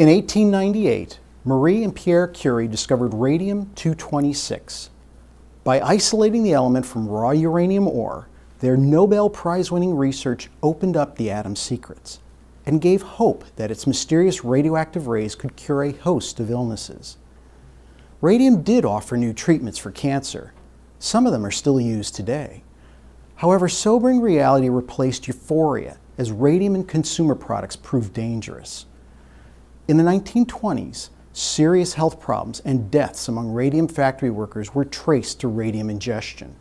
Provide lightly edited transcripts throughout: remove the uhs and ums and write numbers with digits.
In 1898, Marie and Pierre Curie discovered radium-226. By isolating the element from raw uranium ore, their Nobel Prize-winning research opened up the atom's secrets and gave hope that its mysterious radioactive rays could cure a host of illnesses. Radium did offer new treatments for cancer. Some of them are still used today. However, sobering reality replaced euphoria as radium in consumer products proved dangerous. In the 1920s, serious health problems and deaths among radium factory workers were traced to radium ingestion.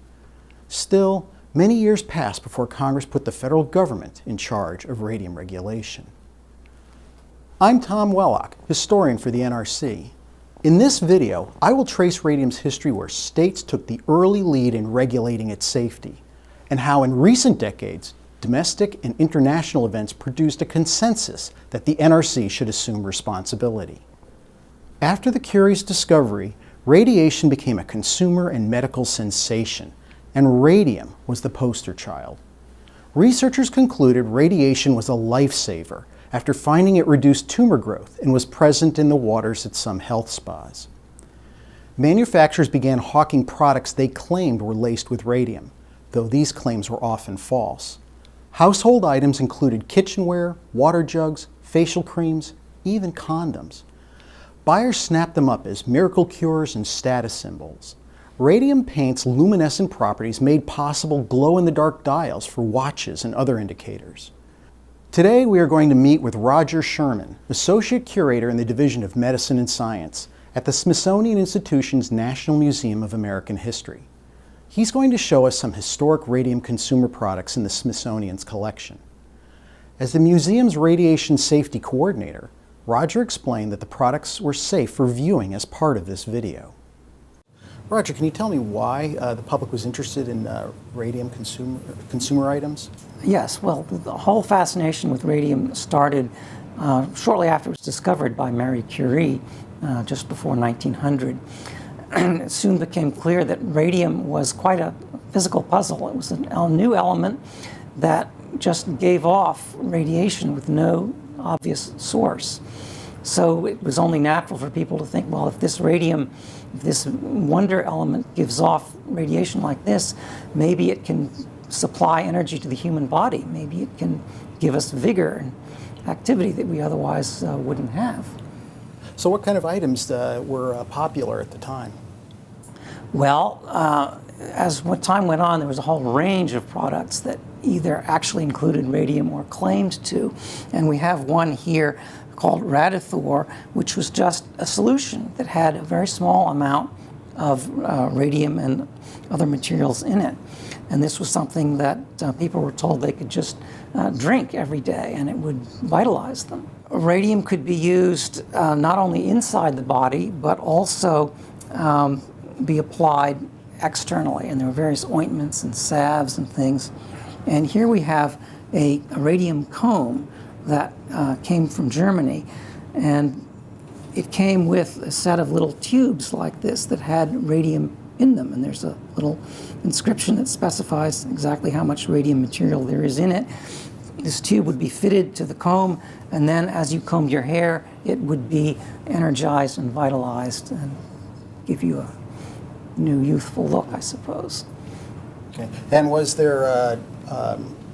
Still, many years passed before Congress put the federal government in charge of radium regulation. I'm Tom Wellock, historian for the NRC. In this video, I will trace radium's history where states took the early lead in regulating its safety, and how in recent decades, domestic and international events produced a consensus that the NRC should assume responsibility. After the Curie's discovery, radiation became a consumer and medical sensation, and radium was the poster child. Researchers concluded radiation was a lifesaver after finding it reduced tumor growth and was present in the waters at some health spas. Manufacturers began hawking products they claimed were laced with radium, though these claims were often false. Household items included kitchenware, water jugs, facial creams, even condoms. Buyers snapped them up as miracle cures and status symbols. Radium paint's luminescent properties made possible glow-in-the-dark dials for watches and other indicators. Today we are going to meet with Roger Sherman, Associate Curator in the Division of Medicine and Science at the Smithsonian Institution's National Museum of American History. He's going to show us some historic radium consumer products in the Smithsonian's collection. As the museum's radiation safety coordinator, Roger explained that the products were safe for viewing as part of this video. Roger, can you tell me why the public was interested in radium consumer items? Yes, well, the whole fascination with radium started shortly after it was discovered by Marie Curie, just before 1900. And it soon became clear that radium was quite a physical puzzle. It was a new element that just gave off radiation with no obvious source. So it was only natural for people to think, well, if this radium, if this wonder element gives off radiation like this, maybe it can supply energy to the human body. Maybe it can give us vigor and activity that we otherwise wouldn't have. So what kind of items were popular at the time? Well, as time went on, there was a whole range of products that either actually included radium or claimed to. And we have one here called Radithor, which was just a solution that had a very small amount of radium and other materials in it. And this was something that people were told they could just drink every day and it would vitalize them. Radium could be used not only inside the body, but also be applied externally. And there were various ointments and salves and things. And here we have a radium comb that came from Germany. And it came with a set of little tubes like this that had radium in them. And there's a little inscription that specifies exactly how much radium material there is in it. This tube would be fitted to the comb, and then as you combed your hair, it would be energized and vitalized and give you a new youthful look, I suppose. Okay. And was there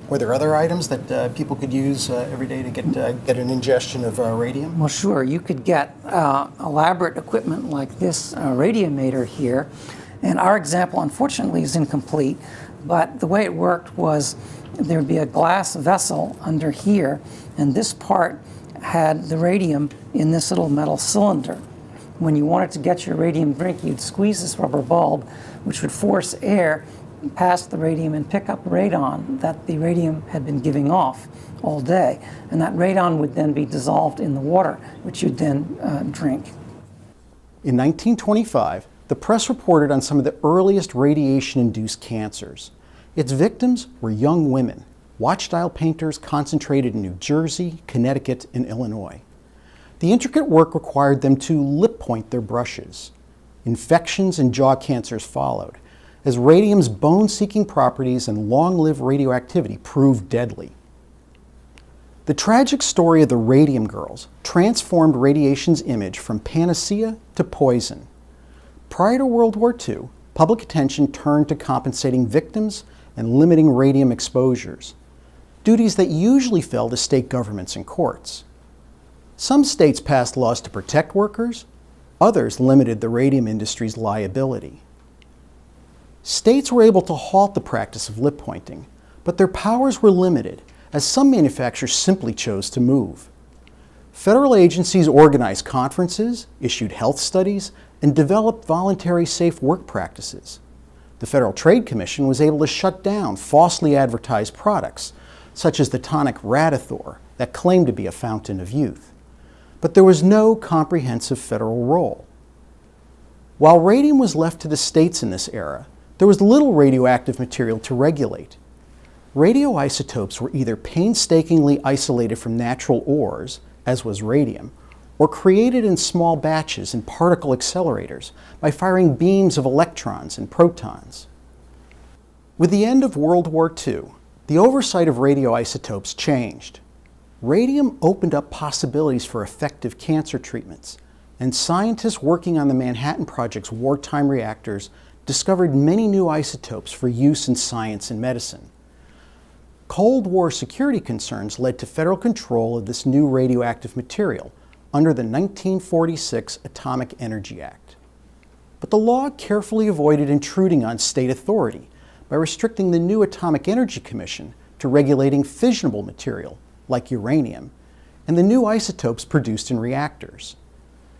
were there other items that people could use every day to get an ingestion of radium? Well, sure. You could get elaborate equipment like this radiometer here, and our example, unfortunately, is incomplete. But the way it worked was there would be a glass vessel under here, and this part had the radium in this little metal cylinder. When you wanted to get your radium drink, you'd squeeze this rubber bulb, which would force air past the radium and pick up radon that the radium had been giving off all day. And that radon would then be dissolved in the water, which you'd then drink. In 1925, the press reported on some of the earliest radiation-induced cancers. Its victims were young women, watch-dial painters concentrated in New Jersey, Connecticut, and Illinois. The intricate work required them to lip point their brushes. Infections and jaw cancers followed, as radium's bone-seeking properties and long-lived radioactivity proved deadly. The tragic story of the Radium girls transformed radiation's image from panacea to poison. Prior to World War II, public attention turned to compensating victims and limiting radium exposures, duties that usually fell to state governments and courts. Some states passed laws to protect workers, others limited the radium industry's liability. States were able to halt the practice of lip pointing, but their powers were limited as some manufacturers simply chose to move. Federal agencies organized conferences, issued health studies, and developed voluntary safe work practices. The Federal Trade Commission was able to shut down falsely advertised products, such as the tonic Radithor, that claimed to be a fountain of youth. But there was no comprehensive federal role. While radium was left to the states in this era, there was little radioactive material to regulate. Radioisotopes were either painstakingly isolated from natural ores, as was radium, or created in small batches in particle accelerators by firing beams of electrons and protons. With the end of World War II, the oversight of radioisotopes changed. Radium opened up possibilities for effective cancer treatments, and scientists working on the Manhattan Project's wartime reactors discovered many new isotopes for use in science and medicine. Cold War security concerns led to federal control of this new radioactive material under the 1946 Atomic Energy Act. But the law carefully avoided intruding on state authority by restricting the new Atomic Energy Commission to regulating fissionable material, like uranium, and the new isotopes produced in reactors.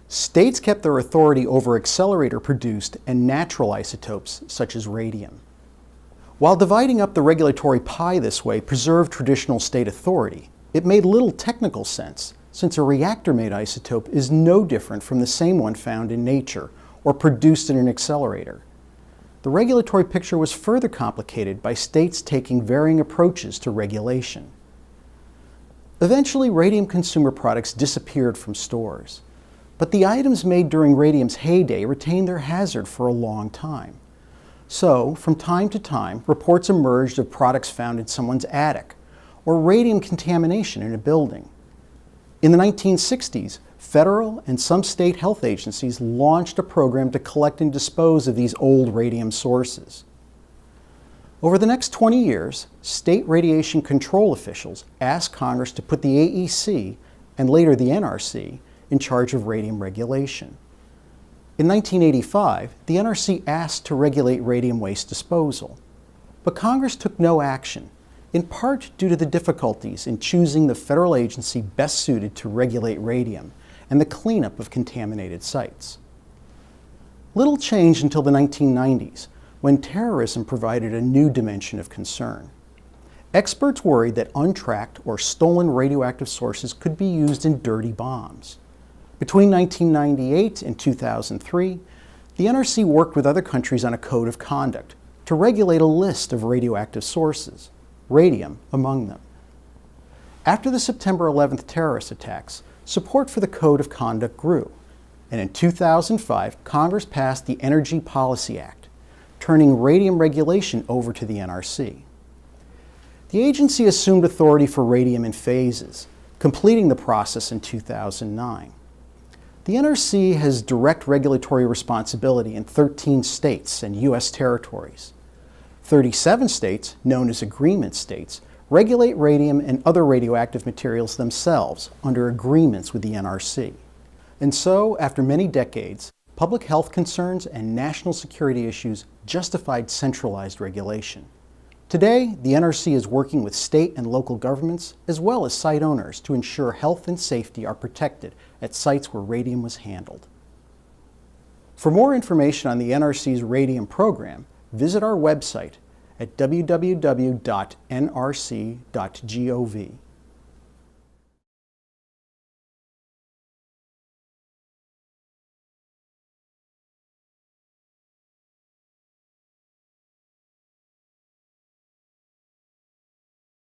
States kept their authority over accelerator-produced and natural isotopes, such as radium. While dividing up the regulatory pie this way preserved traditional state authority, it made little technical sense, since a reactor-made isotope is no different from the same one found in nature or produced in an accelerator. The regulatory picture was further complicated by states taking varying approaches to regulation. Eventually, radium consumer products disappeared from stores, but the items made during radium's heyday retained their hazard for a long time. So, from time to time, reports emerged of products found in someone's attic, or radium contamination in a building. In the 1960s, federal and some state health agencies launched a program to collect and dispose of these old radium sources. Over the next 20 years, state radiation control officials asked Congress to put the AEC, and later the NRC, in charge of radium regulation. In 1985, the NRC asked to regulate radium waste disposal, but Congress took no action, in part due to the difficulties in choosing the federal agency best suited to regulate radium and the cleanup of contaminated sites. Little changed until the 1990s, when terrorism provided a new dimension of concern. Experts worried that untracked or stolen radioactive sources could be used in dirty bombs. Between 1998 and 2003, the NRC worked with other countries on a code of conduct to regulate a list of radioactive sources, radium among them. After the September 11th terrorist attacks, support for the code of conduct grew, and in 2005, Congress passed the Energy Policy Act, turning radium regulation over to the NRC. The agency assumed authority for radium in phases, completing the process in 2009. The NRC has direct regulatory responsibility in 13 states and U.S. territories. 37 states, known as agreement states, regulate radium and other radioactive materials themselves under agreements with the NRC. And so, after many decades, public health concerns and national security issues justified centralized regulation. Today, the NRC is working with state and local governments, as well as site owners, to ensure health and safety are protected at sites where radium was handled. For more information on the NRC's radium program, visit our website at www.nrc.gov.